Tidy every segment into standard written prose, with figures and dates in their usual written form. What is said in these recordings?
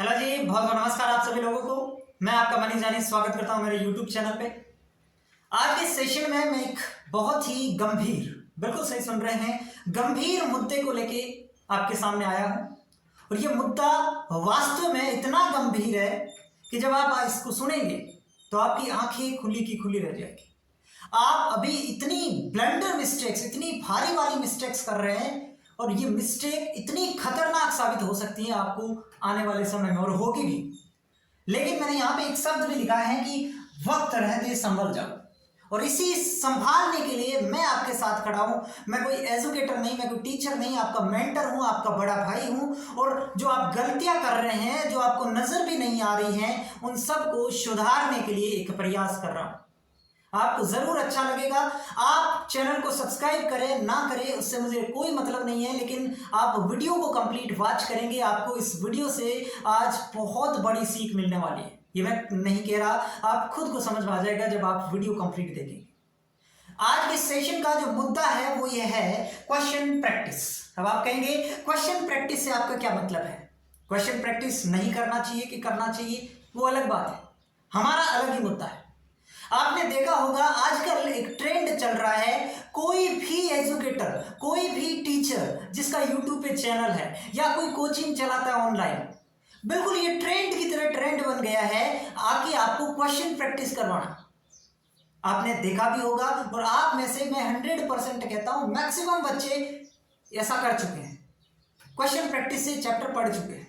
Hello जी, बहुत बहुत नमस्कार आप सभी लोगों को। मैं आपका मनीष जानी स्वागत करता हूं मेरे यूट्यूब चैनल पे। आज के सेशन में मैं एक बहुत ही गंभीर, बिल्कुल सही सुन रहे हैं, गंभीर मुद्दे को लेके आपके सामने आया हूं। और ये मुद्दा वास्तव में इतना गंभीर है कि जब आप इसको सुनेंगे तो आपकी आंखें खुली की खुली रह जाएगी। आप अभी इतनी ब्लंडर मिस्टेक्स, इतनी भारी वाली मिस्टेक्स कर रहे हैं और ये मिस्टेक इतनी खतरनाक साबित हो सकती है आपको आने वाले समय में, और होगी भी। लेकिन मैंने यहाँ पे एक शब्द भी लिखा है कि वक्त रहते संभल जाओ। और इसी संभालने के लिए मैं आपके साथ खड़ा हूं। मैं कोई एजुकेटर नहीं, मैं कोई टीचर नहीं, आपका मेंटर हूं, आपका बड़ा भाई हूं। और जो आप गलतियां कर रहे हैं, जो आपको नजर भी नहीं आ रही हैं, उन सबको सुधारने के लिए एक प्रयास कर रहा हूं। आपको जरूर अच्छा लगेगा। आप चैनल को सब्सक्राइब करें ना करें उससे मुझे कोई मतलब नहीं है, लेकिन आप वीडियो को कंप्लीट वॉच करेंगे। आपको इस वीडियो से आज बहुत बड़ी सीख मिलने वाली है। ये मैं नहीं कह रहा, आप खुद को समझ में आ जाएगा जब आप वीडियो कंप्लीट देखेंगे। आज के सेशन का जो मुद्दा है वो ये है क्वेश्चन प्रैक्टिस। अब आप कहेंगे क्वेश्चन प्रैक्टिस से आपका क्या मतलब है? क्वेश्चन प्रैक्टिस नहीं करना चाहिए कि करना चाहिए, वो अलग बात है, हमारा अलग ही मुद्दा है। आपने देखा होगा आजकल एक ट्रेंड चल रहा है, कोई भी एजुकेटर, कोई भी टीचर जिसका यूट्यूब पे चैनल है या कोई कोचिंग चलाता है ऑनलाइन, बिल्कुल ये ट्रेंड की तरह ट्रेंड बन गया है आके आपको क्वेश्चन प्रैक्टिस करवाना। आपने देखा भी होगा, और आप में से मैं 100% कहता हूं मैक्सिमम बच्चे ऐसा कर चुके हैं, क्वेश्चन प्रैक्टिस से चैप्टर पढ़ चुके हैं।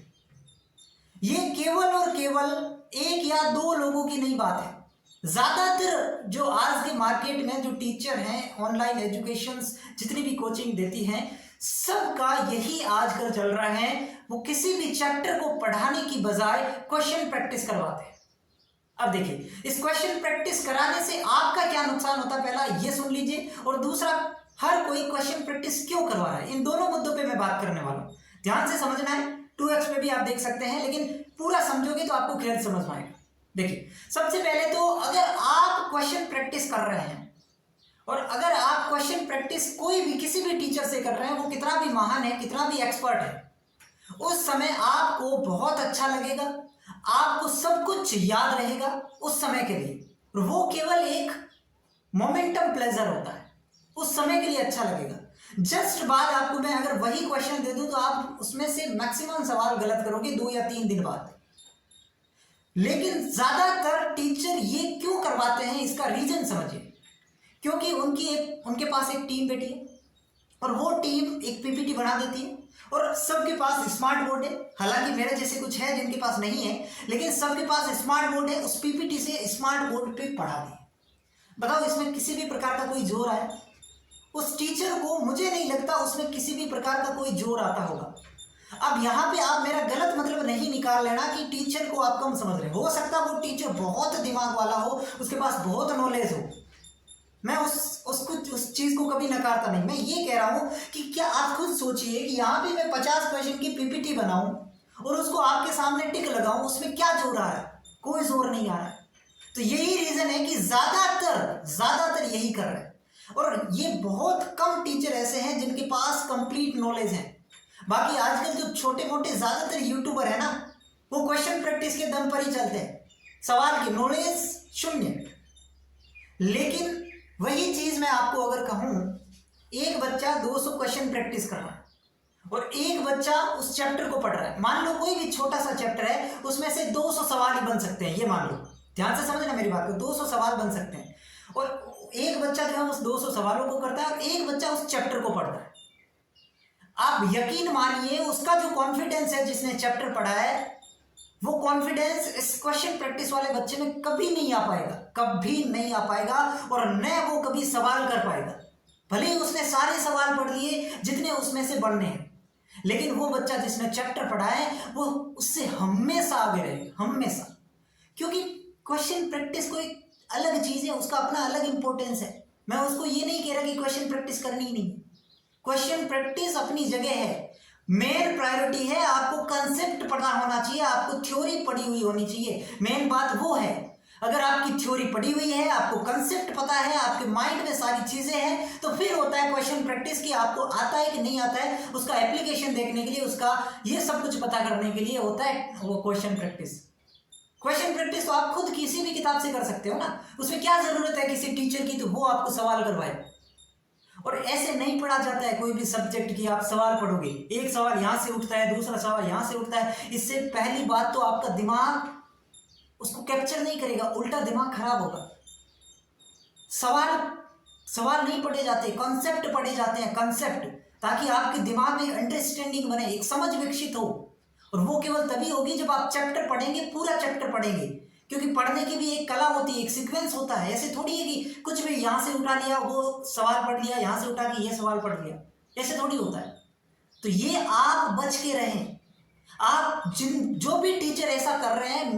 ये केवल और केवल एक या दो लोगों की नहीं बात है। ज्यादातर जो आज के मार्केट में जो टीचर हैं, ऑनलाइन एजुकेशन जितनी भी कोचिंग देती हैं, सबका यही आजकल चल रहा है। वो किसी भी चैप्टर को पढ़ाने की बजाय क्वेश्चन प्रैक्टिस करवाते हैं। अब देखिए, इस क्वेश्चन प्रैक्टिस कराने से आपका क्या नुकसान होता है, पहला ये सुन लीजिए, और दूसरा हर कोई क्वेश्चन प्रैक्टिस क्यों करवा रहा है। इन दोनों मुद्दों पे मैं बात करने वाला हूं, ध्यान से समझना है। 2x पे भी आप देख सकते हैं, लेकिन पूरा समझोगे तो आपको क्लियर समझ में आएगा। देखिए, सबसे पहले तो अगर आप क्वेश्चन प्रैक्टिस कर रहे हैं, और अगर आप क्वेश्चन प्रैक्टिस कोई भी किसी भी टीचर से कर रहे हैं, वो कितना भी महान है, कितना भी एक्सपर्ट है, उस समय आपको बहुत अच्छा लगेगा, आपको सब कुछ याद रहेगा उस समय के लिए। और वो केवल एक मोमेंटम प्लेजर होता है, उस समय के लिए अच्छा लगेगा। जस्ट बाद आपको मैं अगर वही क्वेश्चन दे दूं तो आप उसमें से मैक्सिमम सवाल गलत करोगे 2 या 3 दिन बाद। लेकिन ज्यादातर टीचर ये क्यों करवाते हैं, इसका रीजन समझिए। क्योंकि उनके पास एक टीम बैठी है, और वो टीम एक पीपीटी बना देती है, और सबके पास स्मार्ट बोर्ड है। हालांकि मेरे जैसे कुछ है जिनके पास नहीं है, लेकिन सबके पास स्मार्ट बोर्ड है। उस पीपीटी से स्मार्ट बोर्ड पे पढ़ा दें। बताओ, इसमें किसी भी प्रकार का कोई जोर आया? उस टीचर को मुझे नहीं लगता उसमें किसी भी प्रकार का कोई जोर आता होगा। अब यहाँ पे आप मेरा गलत मतलब नहीं निकाल लेना कि टीचर को आप कम समझ रहे हो सकता है वो टीचर बहुत दिमाग वाला हो, उसके पास बहुत नॉलेज हो। मैं उस चीज को कभी नकारता नहीं। मैं ये कह रहा हूं कि क्या आप खुद सोचिए कि यहाँ पे मैं 50 क्वेश्चन की पीपीटी बनाऊं और उसको आपके सामने टिक लगाऊं, उसमें क्या जोर आ रहा है? कोई जोर नहीं आ रहा है। तो यही रीजन है कि ज्यादातर यही कर रहे हैं। और ये बहुत कम टीचर ऐसे हैं जिनके पास कंप्लीट नॉलेज है। बाकी आजकल जो छोटे मोटे ज्यादातर यूट्यूबर है ना, वो क्वेश्चन प्रैक्टिस के दम पर ही चलते हैं, सवाल की नॉलेज शून्य। लेकिन वही चीज मैं आपको अगर कहूं, एक बच्चा 200 क्वेश्चन प्रैक्टिस कर रहा है और एक बच्चा उस चैप्टर को पढ़ रहा है। मान लो कोई भी छोटा सा चैप्टर है, उसमें से 200 सवाल ही बन सकते हैं। ये मान लो, ध्यान से समझना मेरी बात को, 200 सवाल बन सकते हैं। और एक बच्चा जो है उस 200 सवालों को करता है और एक बच्चा उस चैप्टर को पढ़ता है। आप यकीन मानिए, उसका जो कॉन्फिडेंस है जिसने चैप्टर पढ़ा है, वो कॉन्फिडेंस इस क्वेश्चन प्रैक्टिस वाले बच्चे में कभी नहीं आ पाएगा, कभी नहीं आ पाएगा। और न वो कभी सवाल कर पाएगा, भले ही उसने सारे सवाल पढ़ लिए जितने उसमें से बढ़ने हैं। लेकिन वो बच्चा जिसने चैप्टर पढ़ा है, वो उससे हमेशा आगे रहेगा, हमेशा। क्योंकि क्वेश्चन प्रैक्टिस कोई अलग चीज है, उसका अपना अलग इंपॉर्टेंस है। मैं उसको ये नहीं कह रहा कि क्वेश्चन प्रैक्टिस करनी ही नहीं है। क्वेश्चन प्रैक्टिस अपनी जगह है, मेन प्रायोरिटी है आपको कंसेप्ट पढ़ना होना चाहिए, आपको थ्योरी पढ़ी हुई होनी चाहिए। मेन बात वो है। अगर आपकी थ्योरी पढ़ी हुई है, आपको कंसेप्ट पता है, आपके माइंड में सारी चीजें हैं, तो फिर होता है क्वेश्चन प्रैक्टिस की आपको आता है कि नहीं आता है, उसका एप्लीकेशन देखने के लिए, उसका ये सब कुछ पता करने के लिए होता है वो क्वेश्चन प्रैक्टिस। क्वेश्चन प्रैक्टिस तो आप खुद किसी भी किताब से कर सकते हो ना, उसमें क्या जरूरत है किसी टीचर की तो वो आपको सवाल करवाए। और ऐसे नहीं पढ़ा जाता है कोई भी सब्जेक्ट की आप सवाल पढ़ोगे, एक सवाल यहां से उठता है, दूसरा सवाल यहां से उठता है, इससे पहली बात तो आपका दिमाग उसको कैप्चर नहीं करेगा, उल्टा दिमाग खराब होगा। सवाल सवाल नहीं पढ़े जाते, कॉन्सेप्ट पढ़े जाते हैं, कॉन्सेप्ट, ताकि आपके दिमाग में अंडरस्टैंडिंग बने, एक समझ विकसित हो। और वो केवल तभी होगी जब आप चैप्टर पढ़ेंगे, पूरा चैप्टर पढ़ेंगे, क्योंकि पढ़ने की भी एक कला होती है, एक सीक्वेंस होता है। ऐसे थोड़ी है कि कुछ भी यहां से उठा लिया, वो सवाल पढ़ लिया, यहां से उठा के ये सवाल पढ़ लिया, ऐसे थोड़ी होता है। तो ये आप बच के रहें। आप जो भी टीचर ऐसा कर रहे हैं,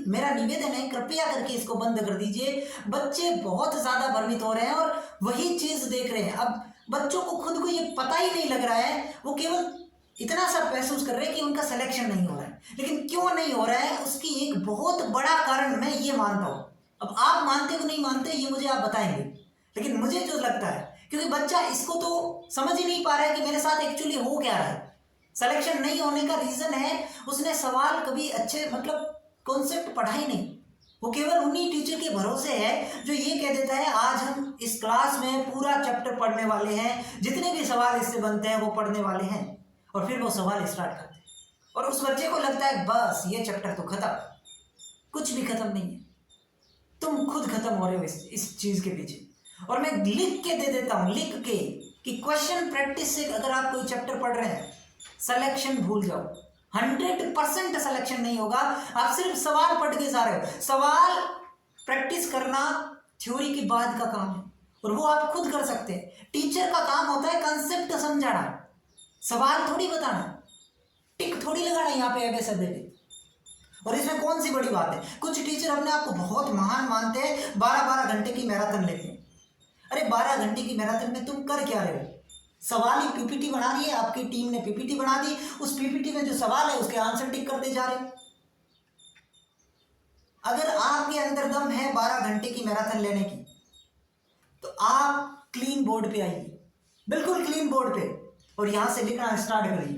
मेरा निवेदन है, कृपया करके इसको बंद कर दीजिए। बच्चे बहुत ज्यादा भ्रमित हो रहे हैं और वही चीज देख रहे हैं। अब बच्चों को खुद को ये पता ही नहीं लग रहा है, वो केवल इतना सा महसूस कर रहे हैं कि उनका सिलेक्शन नहीं हो रहा है। लेकिन क्यों नहीं हो रहा है, उसकी एक बहुत बड़ा कारण मैं ये मानता हूं। अब आप मानते हो नहीं मानते ये मुझे आप बताएंगे, लेकिन मुझे जो लगता है, क्योंकि बच्चा इसको तो समझ ही नहीं पा रहा है कि मेरे साथ एक्चुअली हो क्या रहा है। सिलेक्शन नहीं होने का रीजन है उसने सवाल कभी अच्छे कॉन्सेप्ट पढ़ा ही नहीं। वो केवल उन्हीं टीचर के भरोसे है जो ये कह देता है आज हम इस क्लास में पूरा चैप्टर पढ़ने वाले हैं, जितने भी सवाल इससे बनते हैं वो पढ़ने वाले हैं, और फिर वो सवाल स्टार्ट करते हैं। और उस बच्चे को लगता है बस ये चैप्टर तो खत्म। कुछ भी खत्म नहीं है, तुम खुद खत्म हो रहे हो इस चीज के पीछे। और मैं लिख के दे देता हूं, लिख के, कि क्वेश्चन प्रैक्टिस से अगर आप कोई चैप्टर पढ़ रहे हैं, सिलेक्शन भूल जाओ, 100% सिलेक्शन नहीं होगा। आप सिर्फ सवाल पढ़ के जा रहे हो। सवाल प्रैक्टिस करना थ्योरी के बाद का काम है, और वो आप खुद कर सकते हैं। टीचर का काम होता है कंसेप्ट समझाना, सवाल थोड़ी बताना, टिक थोड़ी लगाना यहाँ पे ऐसे दे दे। और इसमें कौन सी बड़ी बात है, कुछ टीचर अपने आप को बहुत महान मानते हैं, 12-12 घंटे की मैराथन लेते हैं। अरे 12 घंटे की मैराथन में तुम कर क्या रहे हो? सवाल ही पीपीटी बना दी है, आपकी टीम ने पीपीटी बना दी, उस पीपीटी में जो सवाल है उसके आंसर टिक करते जा रहे हो। अगर आपके अंदर दम है 12 घंटे की मैराथन लेने की, तो आप क्लीन बोर्ड पे आइए, बिल्कुल क्लीन बोर्ड पे, और यहां से लिखना स्टार्ट करिए,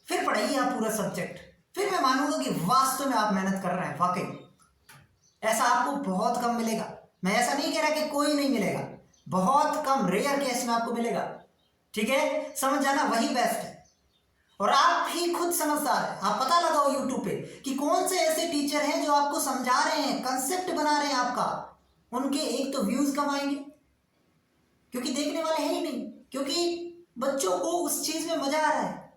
फिर पढ़ाइए आप पूरा सब्जेक्ट। फिर मैं मानूंगा कि वास्तव में आप मेहनत कर रहे हैं। वाकई ऐसा आपको बहुत कम मिलेगा। मैं ऐसा नहीं कह रहा कि कोई नहीं मिलेगा, बहुत कम, रेयर केस में आपको मिलेगा। ठीक है, समझ जाना, वही बेस्ट है। और आप ही खुद समझदार हैं, आप पता लगाओ यूट्यूब पे कि कौन से ऐसे टीचर हैं जो आपको समझा रहे हैं, कंसेप्ट बना रहे हैं आपका। उनके एक तो व्यूज कम आएंगे, क्योंकि देखने वाले हैं ही नहीं, क्योंकि बच्चों को उस चीज में मजा आ रहा है।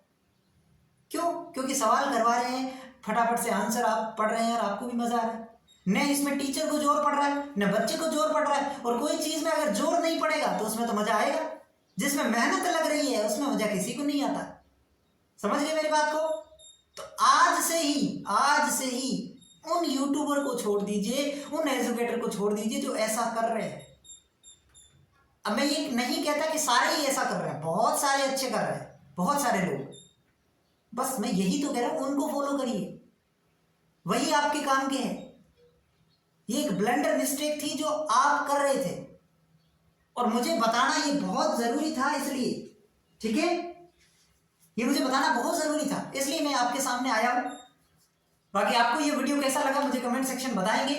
क्यों? क्योंकि सवाल करवा रहे हैं, फटाफट से आंसर आप पढ़ रहे हैं और आपको भी मजा आ रहा है। न इसमें टीचर को जोर पड़ रहा है, न बच्चे को जोर पड़ रहा है। और कोई चीज में अगर जोर नहीं पड़ेगा तो उसमें तो मजा आएगा। जिसमें मेहनत लग रही है उसमें मजा किसी को नहीं आता। समझ गए मेरी बात को? तो आज से ही उन यूट्यूबर को छोड़ दीजिए, उन एजुकेटर को छोड़ दीजिए जो ऐसा कर रहे हैं। अब मैं ये नहीं कहता कि सारे ही ऐसा कर रहे हैं, बहुत सारे अच्छे कर रहे हैं, बहुत सारे लोग। बस मैं यही तो कह रहा हूं, उनको फॉलो करिए, वही आपके काम के हैं। ये एक ब्लंडर मिस्टेक थी जो आप कर रहे थे, और मुझे बताना ये बहुत जरूरी था, इसलिए, ठीक है, ये मुझे बताना बहुत जरूरी था, इसलिए मैं आपके सामने आया हूं। बाकी आपको ये वीडियो कैसा लगा मुझे कमेंट सेक्शन बताएंगे,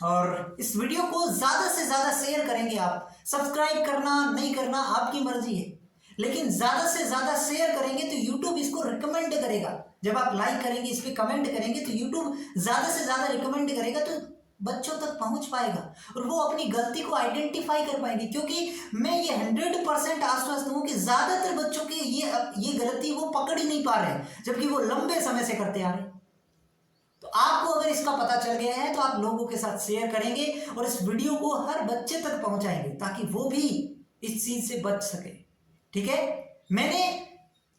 और इस वीडियो को ज्यादा से ज्यादा शेयर करेंगे आप। सब्सक्राइब करना नहीं करना आपकी मर्जी है, लेकिन ज्यादा से ज्यादा शेयर करेंगे तो यूट्यूब इसको रिकमेंड करेगा। जब आप लाइक करेंगे, इस पर कमेंट करेंगे, तो यूट्यूब ज्यादा से ज्यादा रिकमेंड करेगा, तो बच्चों तक पहुंच पाएगा और वो अपनी गलती को आइडेंटिफाई कर पाएंगे। क्योंकि मैं ये 100% आश्वस्त हूं कि ज्यादातर बच्चों की ये गलती वो पकड़ ही नहीं पा रहे हैं, जबकि वो लंबे समय से करते आ रहे हैं। तो आपको अगर इसका पता चल गया है तो आप लोगों के साथ शेयर करेंगे और इस वीडियो को हर बच्चे तक पहुंचाएंगे, ताकि वो भी इस चीज से बच सके। ठीक है, मैंने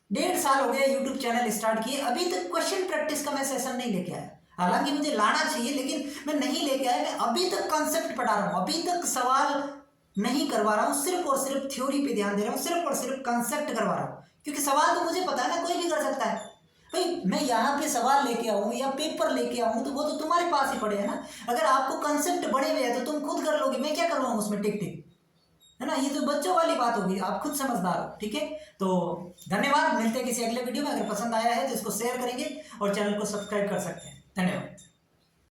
1.5 साल हो गया यूट्यूब चैनल स्टार्ट किए, अभी तक क्वेश्चन प्रैक्टिस का मैं सेशन नहीं लेके आया। हालांकि मुझे लाना चाहिए, लेकिन मैं नहीं लेके आया। मैं अभी तक कॉन्सेप्ट पढ़ा रहा हूं, अभी तक सवाल नहीं करवा रहा हूं, सिर्फ और सिर्फ थ्योरी पे ध्यान दे रहा हूं, सिर्फ और सिर्फ कॉन्सेप्ट करवा रहा हूं। क्योंकि सवाल तो मुझे पता है ना, कोई भी कर सकता है। भाई मैं यहाँ पे सवाल लेके आऊँ या पेपर लेके आऊँ तो वो तो तुम्हारे पास ही पड़े है ना। अगर आपको कंसेप्ट बड़े हुए हैं तो तुम खुद कर लोगे, मैं क्या करवाऊँ उसमें टिक टिक, है ना। ये तो बच्चों वाली बात होगी, आप खुद समझदार हो, ठीक है। तो धन्यवाद, मिलते हैं किसी अगले वीडियो में। अगर पसंद आया है तो इसको शेयर करेंगे और चैनल को सब्सक्राइब कर सकते हैं। धन्यवाद।